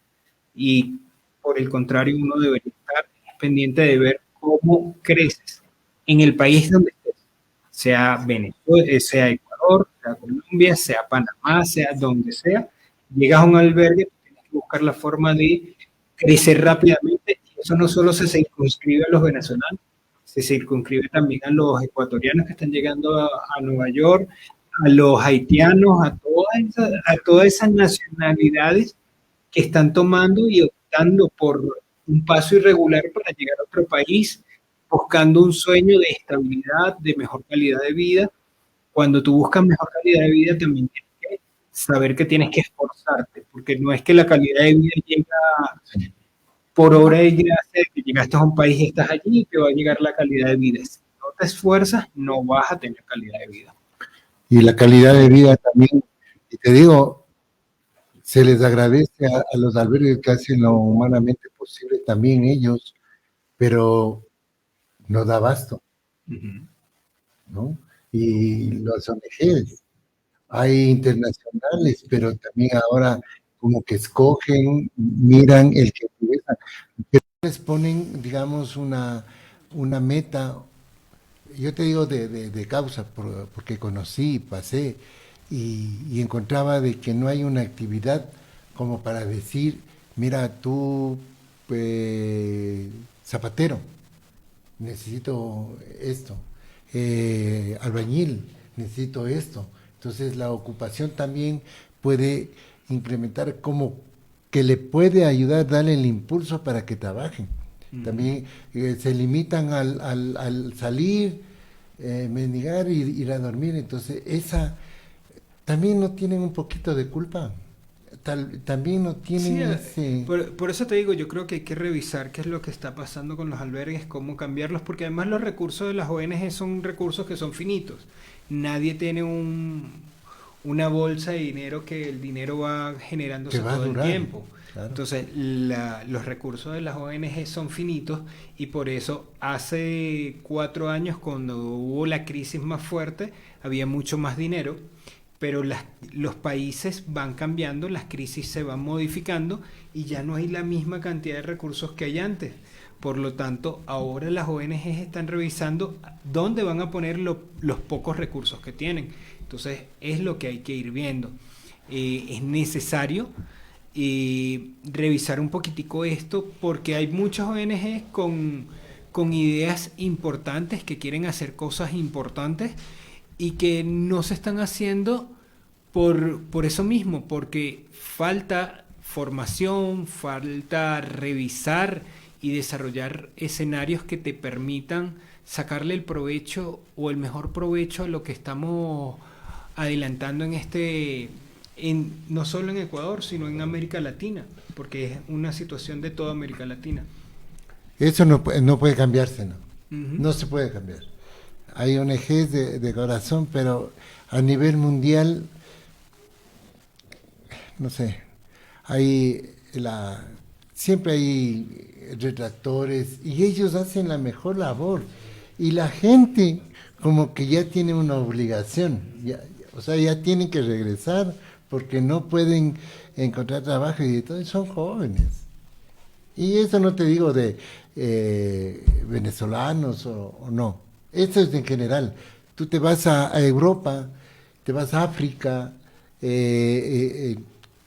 Y por el contrario, uno debería estar pendiente de ver cómo creces en el país donde estés, sea Venezuela, sea Ecuador, sea Colombia, sea Panamá, sea donde sea. Llegas a un albergue, tienes que buscar la forma de crecer rápidamente. Y eso no solo se circunscribe a los venezolanos, se circunscribe también a los ecuatorianos que están llegando a Nueva York, a los haitianos, a todas esas nacionalidades que están tomando y optando por un paso irregular para llegar a otro país, buscando un sueño de estabilidad, de mejor calidad de vida. Cuando tú buscas mejor calidad de vida, también tienes que saber que tienes que esforzarte, porque no es que la calidad de vida llega por obra y gracia de que llegaste a un país y estás allí y te va a llegar la calidad de vida. Si no te esfuerzas, no vas a tener calidad de vida. Y la calidad de vida también, y te digo, se les agradece a los albergues que hacen lo humanamente posible, también ellos, pero no da abasto, ¿no? Y los ONGs, hay internacionales, pero también ahora como que escogen, miran el que interesa, pero les ponen, digamos, una meta. Yo te digo de causa, porque conocí, pasé y encontraba de que no hay una actividad como para decir, mira, tú, zapatero, necesito esto. albañil, necesito esto. Entonces la ocupación también puede incrementar como que le puede ayudar, darle el impulso para que trabajen. También se limitan al salir, mendigar y ir a dormir. Entonces esa también no tienen un poquito de culpa. También no tienen ese... por eso te digo, yo creo que hay que revisar qué es lo que está pasando con los albergues, cómo cambiarlos, porque además los recursos de las ONG son recursos que son finitos. Nadie tiene una bolsa de dinero que el dinero va generándose todo el tiempo. Claro. Entonces, los recursos de las ONG son finitos y por eso hace 4 años, cuando hubo la crisis más fuerte, había mucho más dinero, pero los países van cambiando, las crisis se van modificando y ya no hay la misma cantidad de recursos que hay antes. Por lo tanto, ahora las ONG están revisando dónde van a poner los pocos recursos que tienen. Entonces, es lo que hay que ir viendo. Es necesario revisar un poquitico esto porque hay muchas ONG con ideas importantes que quieren hacer cosas importantes y que no se están haciendo por eso mismo, porque falta formación, falta revisar y desarrollar escenarios que te permitan sacarle el provecho o el mejor provecho a lo que estamos adelantando no solo en Ecuador, sino en América Latina, porque es una situación de toda América Latina. Eso no puede cambiarse, ¿no? No se puede cambiar. Hay ONGs de corazón, pero a nivel mundial, no sé, siempre hay retractores y ellos hacen la mejor labor. Y la gente como que ya tiene una obligación, ya tienen que regresar porque no pueden encontrar trabajo y entonces son jóvenes. Y eso no te digo de venezolanos o no. Esto es en general. Tú te vas a Europa, te vas a África,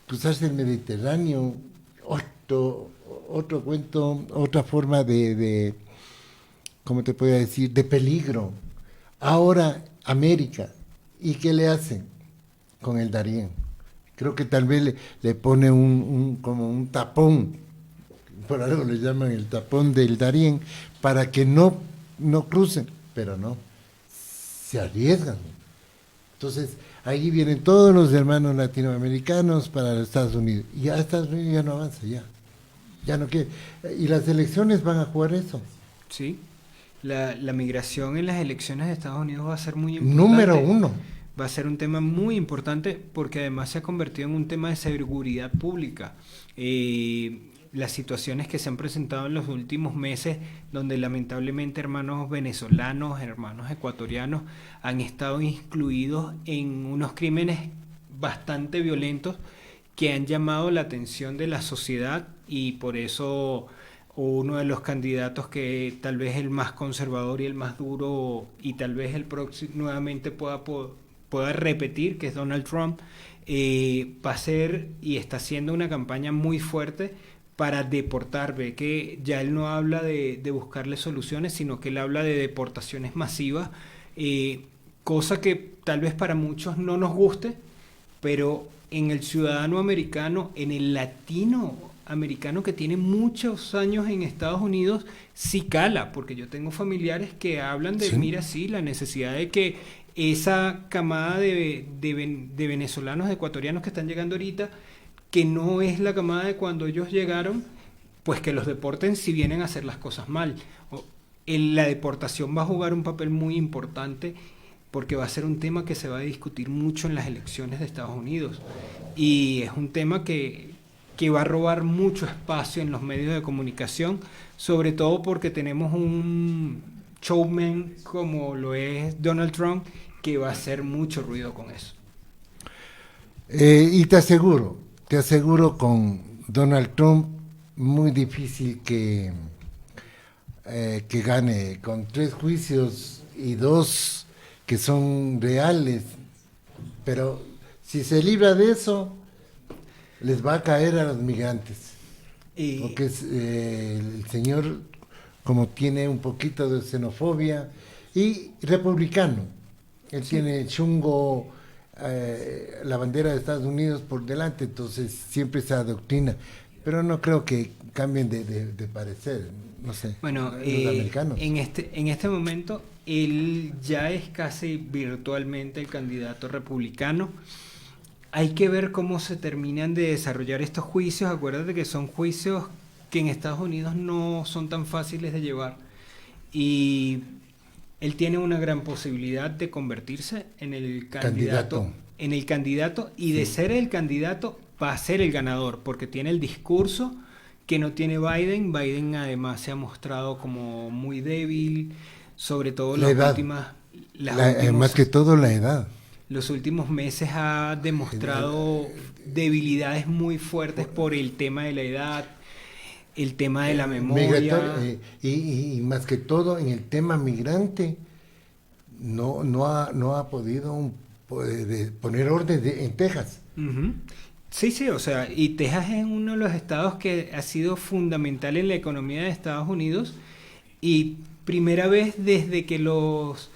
cruzarse el Mediterráneo, otro cuento, otra forma de ¿cómo te puedo decir?, de peligro. Ahora América, ¿y qué le hacen con el Darién? Creo que tal vez le pone como un tapón, por algo le llaman el tapón del Darién, para que no crucen, pero no, se arriesgan. Entonces, ahí vienen todos los hermanos latinoamericanos para los Estados Unidos. Y ya Estados Unidos ya no avanza, ya no quiere. Y las elecciones van a jugar eso. Sí, la migración en las elecciones de Estados Unidos va a ser muy importante. Número 1. Va a ser un tema muy importante porque además se ha convertido en un tema de seguridad pública. Las situaciones que se han presentado en los últimos meses, donde lamentablemente hermanos venezolanos, hermanos ecuatorianos han estado incluidos en unos crímenes bastante violentos que han llamado la atención de la sociedad y por eso uno de los candidatos que tal vez el más conservador y el más duro y tal vez el próximo nuevamente pueda repetir, que es Donald Trump, va a hacer y está haciendo una campaña muy fuerte para deportar. Ve que ya él no habla de buscarle soluciones, sino que él habla de deportaciones masivas, cosa que tal vez para muchos no nos guste, pero en el ciudadano americano, en el latinoamericano que tiene muchos años en Estados Unidos, sí cala, porque yo tengo familiares que hablan de, mira, sí, la necesidad de que esa camada de venezolanos, de ecuatorianos que están llegando ahorita, que no es la camada de cuando ellos llegaron, pues que los deporten si vienen a hacer las cosas mal. La deportación va a jugar un papel muy importante porque va a ser un tema que se va a discutir mucho en las elecciones de Estados Unidos y es un tema que va a robar mucho espacio en los medios de comunicación, sobre todo porque tenemos un showman como lo es Donald Trump que va a hacer mucho ruido con eso. Y te aseguro con Donald Trump muy difícil que gane, con 3 juicios y 2 que son reales, pero si se libra de eso les va a caer a los migrantes, porque el señor, como tiene un poquito de xenofobia, y republicano. Él tiene chungo, la bandera de Estados Unidos por delante, entonces siempre esa doctrina. Pero no creo que cambien de parecer, no sé. Bueno, los americanos. en este momento, él ya es casi virtualmente el candidato republicano. Hay que ver cómo se terminan de desarrollar estos juicios. Acuérdate que son juicios que en Estados Unidos no son tan fáciles de llevar. Y él tiene una gran posibilidad de convertirse en el candidato. En el candidato, y de ser el candidato va a ser el ganador, porque tiene el discurso que no tiene Biden. Biden además se ha mostrado como muy débil, sobre todo más que todo la edad. Los últimos meses ha demostrado debilidades muy fuertes por el tema de la edad, el tema de la memoria. Y más que todo en el tema migrante, no ha podido poner orden en Texas. Uh-huh. Sí, o sea, y Texas es uno de los estados que ha sido fundamental en la economía de Estados Unidos, y primera vez desde que los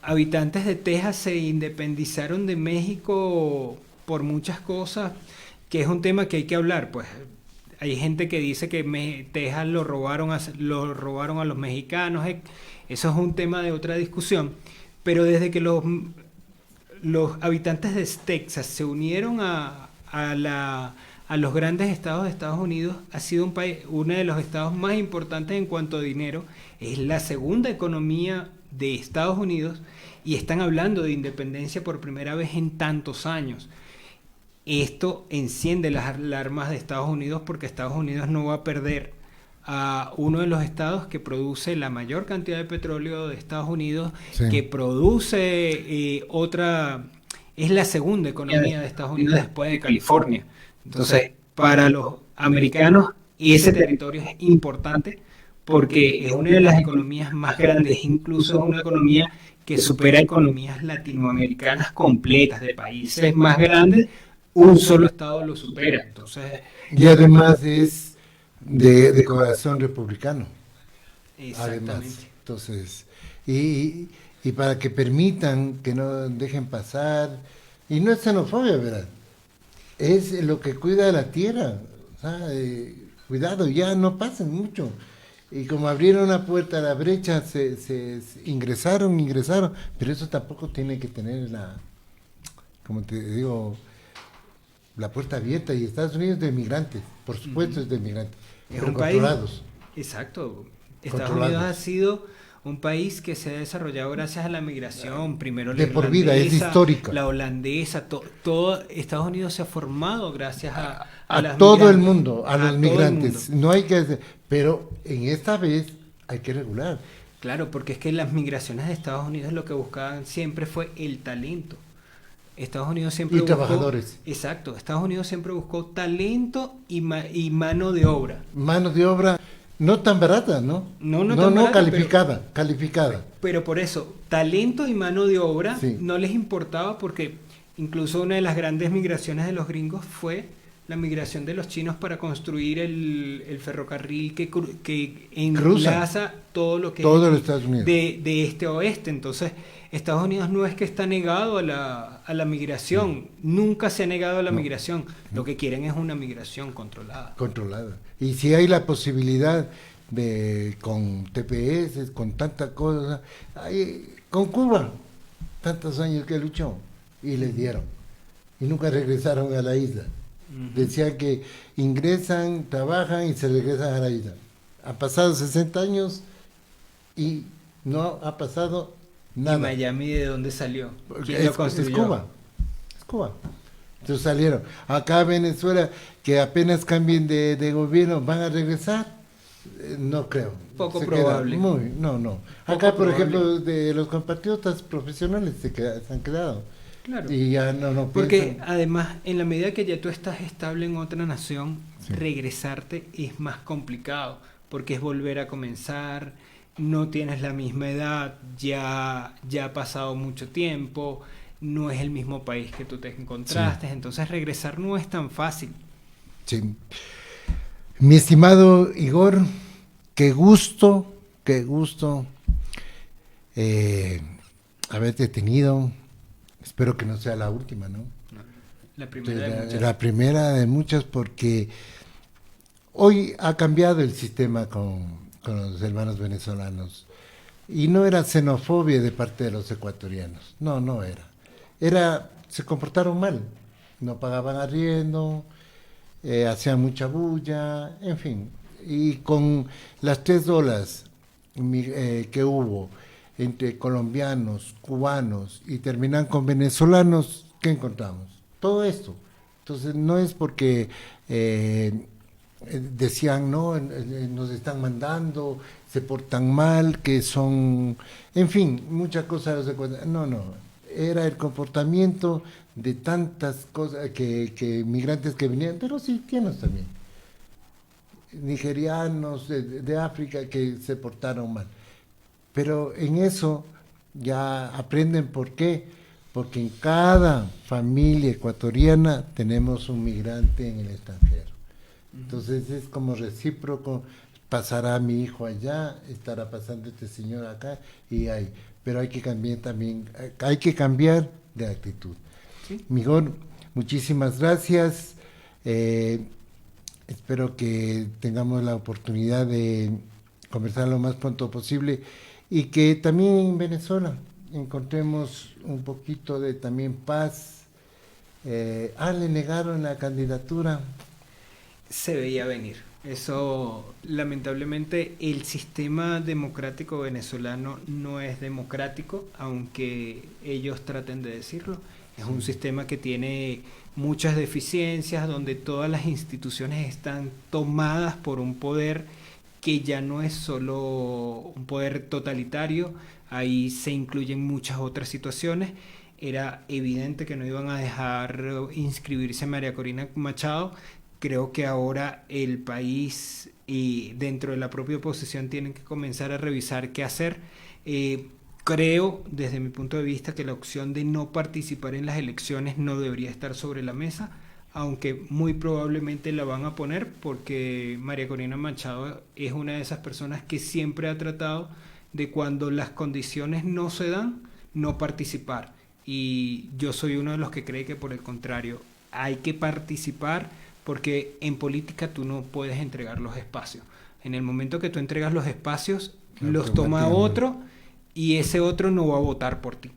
habitantes de Texas se independizaron de México por muchas cosas, que es un tema que hay que hablar. Pues hay gente que dice que Texas lo robaron a los mexicanos. Eso es un tema de otra discusión, pero desde que los habitantes de Texas se unieron a los grandes estados de Estados Unidos, ha sido un país, uno de los estados más importantes en cuanto a dinero. Es la segunda economía de Estados Unidos, y están hablando de independencia por primera vez en tantos años. Esto enciende las alarmas de Estados Unidos, porque Estados Unidos no va a perder a uno de los estados que produce la mayor cantidad de petróleo de Estados Unidos, sí, que produce es la segunda economía de Estados Unidos después de California. Entonces, para los americanos, ese territorio es importante porque es una de las economías más grandes, incluso es una economía que supera economías latinoamericanas completas, de países más grandes, un solo estado lo supera. Entonces, y además es de corazón republicano. Exactamente. Además, entonces, y para que permitan que no dejen pasar, y no es xenofobia, ¿verdad? Es lo que cuida la tierra. O sea, cuidado, ya no pasen mucho. Y como abrieron la puerta a la brecha, se ingresaron, pero eso tampoco tiene que tener como te digo, la puerta abierta. Y Estados Unidos de migrantes, por supuesto, es de migrantes, es un controlados. País, exacto. Estados Unidos ha sido un país que se ha desarrollado gracias a la migración, primero de por vida, es histórica. La holandesa, todo Estados Unidos se ha formado gracias a todo el mundo, a los migrantes. No hay que, pero en esta vez hay que regular. Claro, porque es que las migraciones de Estados Unidos lo que buscaban siempre fue el talento. Estados Unidos siempre buscó trabajadores. Exacto, Estados Unidos siempre buscó talento y mano de obra. Mano de obra no tan barata, ¿no? No tan barata, calificada. Pero por eso, talento y mano de obra, sí, no les importaba, porque incluso una de las grandes migraciones de los gringos fue la migración de los chinos para construir el ferrocarril que enlaza todo lo que todo los Estados Unidos. De este a oeste. Entonces, Estados Unidos no es que está negado a la migración, nunca se ha negado a la migración. Lo que quieren es una migración controlada. Y si hay la posibilidad con TPS, con tanta cosa, con Cuba, tantos años que luchó, y les dieron, y nunca regresaron a la isla. Decían que ingresan, trabajan y se regresan a la isla. Han pasado 60 años y no ha pasado nada. ¿Y Miami de dónde salió? ¿Quién lo construyó? Es Cuba. Entonces salieron. Acá Venezuela, que apenas cambien de gobierno, ¿van a regresar? No creo. Poco probable. No. Acá, por ejemplo, de los compatriotas profesionales se han quedado. Claro. Y ya no porque piensan. Además, en la medida que ya tú estás estable en otra nación, sí, regresarte es más complicado, porque es volver a comenzar, no tienes la misma edad, ya ha pasado mucho tiempo, no es el mismo país que tú te encontraste, sí, entonces regresar no es tan fácil. Sí. Mi estimado Igor, qué gusto. haberte tenido. Espero que no sea la última, ¿no? La primera de muchas. La primera de muchas, porque hoy ha cambiado el sistema con los hermanos venezolanos. Y no era xenofobia de parte de los ecuatorianos. No, no era. Se comportaron mal. No pagaban arriendo, hacían mucha bulla, en fin. Y con las 3 olas que hubo entre colombianos, cubanos y terminan con venezolanos, ¿qué encontramos? Todo esto. Entonces no es porque decían, no, nos están mandando, se portan mal, que son, en fin, muchas cosas. No, no, era el comportamiento de tantas cosas que migrantes que venían, pero sí, haitianos también, nigerianos de África que se portaron mal. Pero en eso ya aprenden por qué, porque en cada familia ecuatoriana tenemos un migrante en el extranjero. Entonces es como recíproco, pasará mi hijo allá, estará pasando este señor acá, pero hay que cambiar también, hay que cambiar de actitud. ¿Sí? Mejor, muchísimas gracias. Espero que tengamos la oportunidad de conversar lo más pronto posible y que también en Venezuela encontremos un poquito de también paz. Le negaron la candidatura. Se veía venir. Eso, lamentablemente, el sistema democrático venezolano no es democrático, aunque ellos traten de decirlo. Es un sistema que tiene muchas deficiencias, donde todas las instituciones están tomadas por un poder que ya no es solo un poder totalitario, ahí se incluyen muchas otras situaciones. Era evidente que no iban a dejar inscribirse a María Corina Machado. Creo que ahora el país y dentro de la propia oposición tienen que comenzar a revisar qué hacer. Creo, desde mi punto de vista, que la opción de no participar en las elecciones no debería estar sobre la mesa, aunque muy probablemente la van a poner porque María Corina Machado es una de esas personas que siempre ha tratado de, cuando las condiciones no se dan, no participar. Y yo soy uno de los que cree que, por el contrario, hay que participar, porque en política tú no puedes entregar los espacios. En el momento que tú entregas los espacios, los toma otro y ese otro no va a votar por ti.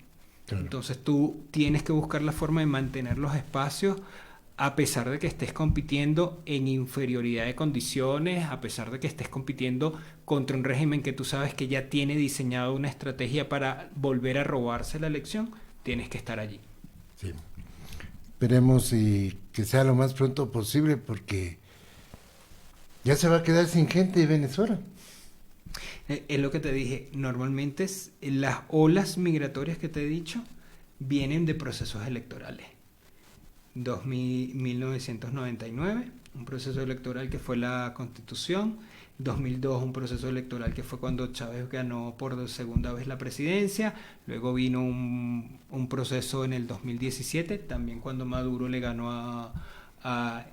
Claro. Entonces tú tienes que buscar la forma de mantener los espacios a pesar de que estés compitiendo en inferioridad de condiciones, a pesar de que estés compitiendo contra un régimen que tú sabes que ya tiene diseñado una estrategia para volver a robarse la elección, tienes que estar allí. Sí. Esperemos que sea lo más pronto posible, porque ya se va a quedar sin gente de Venezuela. Es lo que te dije, normalmente las olas migratorias que te he dicho vienen de procesos electorales. 1999, un proceso electoral que fue la Constitución. 2002, un proceso electoral que fue cuando Chávez ganó por segunda vez la presidencia. Luego vino un proceso en el 2017, también cuando Maduro le ganó a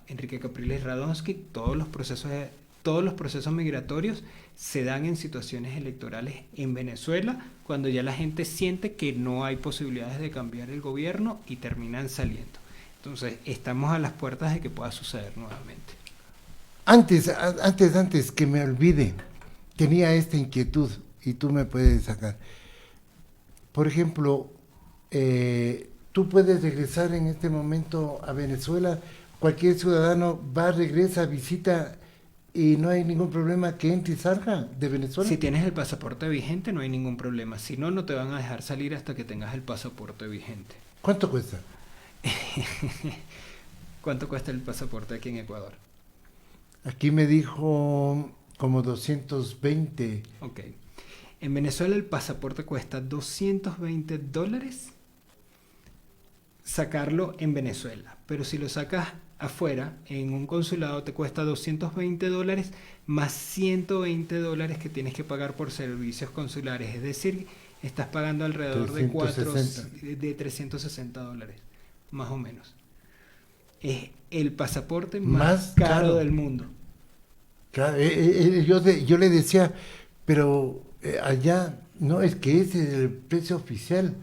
Enrique Capriles Radonsky. Todos los procesos migratorios se dan en situaciones electorales en Venezuela, cuando ya la gente siente que no hay posibilidades de cambiar el gobierno y terminan saliendo. Entonces, estamos a las puertas de que pueda suceder nuevamente. Antes que me olvide, tenía esta inquietud y tú me puedes sacar. Por ejemplo, tú puedes regresar en este momento a Venezuela, cualquier ciudadano regresa, visita y no hay ningún problema que entre y salga de Venezuela. Si tienes el pasaporte vigente no hay ningún problema, si no, no te van a dejar salir hasta que tengas el pasaporte vigente. ¿Cuánto cuesta? ¿Cuánto cuesta el pasaporte aquí en Ecuador? Aquí me dijo como 220. Ok. En Venezuela el pasaporte cuesta $220 sacarlo en Venezuela, pero si lo sacas afuera, en un consulado, te cuesta $220 más $120 que tienes que pagar por servicios consulares, es decir, estás pagando alrededor de $360, más o menos. Es el pasaporte más caro del mundo. Claro, yo le decía, pero allá No, es que ese es el precio oficial.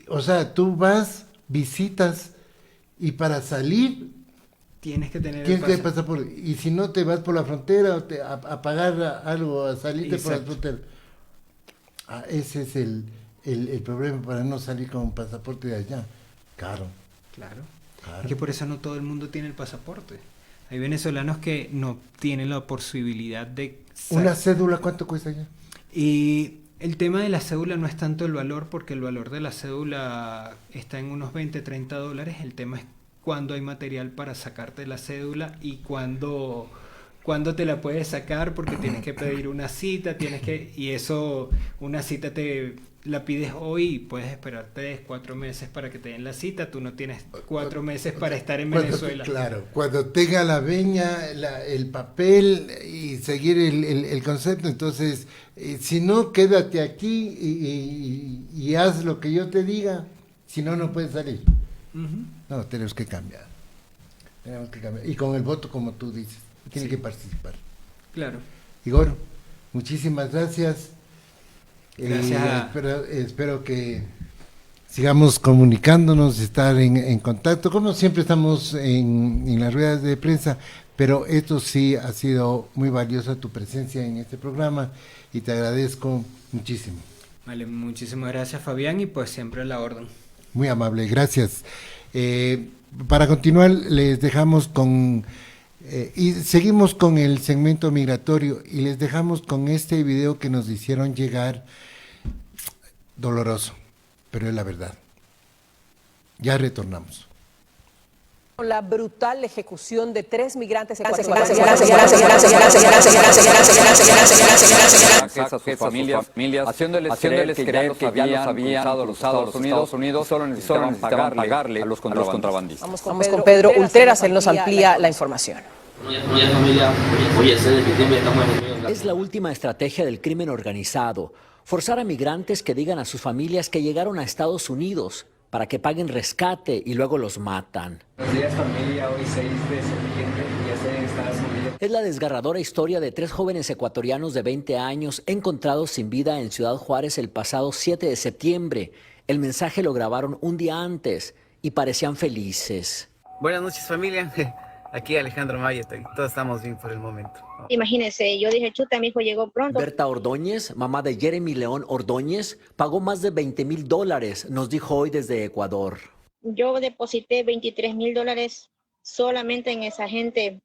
O sea, tú vas, visitas y para salir Tienes que tener tienes el que pasar por... Y si no, te vas por la frontera o a pagar algo, a salirte por la Exacto. frontera. Ese es el problema para no salir con un pasaporte de allá. Caro. Claro. Claro. Es que por eso no todo el mundo tiene el pasaporte. Hay venezolanos que no tienen la posibilidad de... ¿Una cédula cuánto cuesta allá? Y el tema de la cédula no es tanto el valor, porque el valor de la cédula está en unos 20, 30 dólares. El tema es cuándo hay material para sacarte la cédula y cuándo te la puedes sacar, porque tienes que pedir una cita, y eso, una cita te la pides hoy y puedes esperar 3, 4 meses para que te den la cita. Tú no tienes 4 meses para estar en Venezuela. Claro, cuando tenga la veña, el papel y seguir el concepto, entonces, si no, quédate aquí y haz lo que yo te diga, si no, no puedes salir. No, tenemos que cambiar. Y con el voto, como tú dices, tiene que participar. Claro. Igor, muchísimas gracias. Gracias. Espero que sigamos comunicándonos, estar en contacto. Como siempre estamos en las ruedas de prensa, pero esto sí ha sido muy valiosa tu presencia en este programa y te agradezco muchísimo. Vale, muchísimas gracias, Fabián, y pues siempre a la orden. Muy amable, gracias. Para continuar, les dejamos y seguimos con el segmento migratorio y les dejamos con este video que nos hicieron llegar, doloroso, pero es la verdad. Ya retornamos. La brutal ejecución de 3 migrantes Gracias a sus familias, haciéndoles creer que ya los habían cruzado los Estados Unidos, solo necesitaban pagarle a los contrabandistas. Vamos con Pedro Ultreras, él nos amplía la información. Es la última estrategia del crimen organizado, forzar a migrantes que digan a sus familias que llegaron a Estados Unidos para que paguen rescate y luego los matan. Buenos días, familia. Hoy 6 de septiembre, ya estoy en Estados Unidos. Es la desgarradora historia de 3 jóvenes ecuatorianos de 20 años encontrados sin vida en Ciudad Juárez el pasado 7 de septiembre. El mensaje lo grabaron un día antes y parecían felices. Buenas noches, familia. Aquí Alejandro Maya, todos estamos bien por el momento. Imagínense, yo dije, chuta, mi hijo llegó pronto. Berta Ordóñez, mamá de Jeremy León Ordóñez, pagó más de $20,000, nos dijo hoy desde Ecuador. Yo deposité $23,000 solamente en esa gente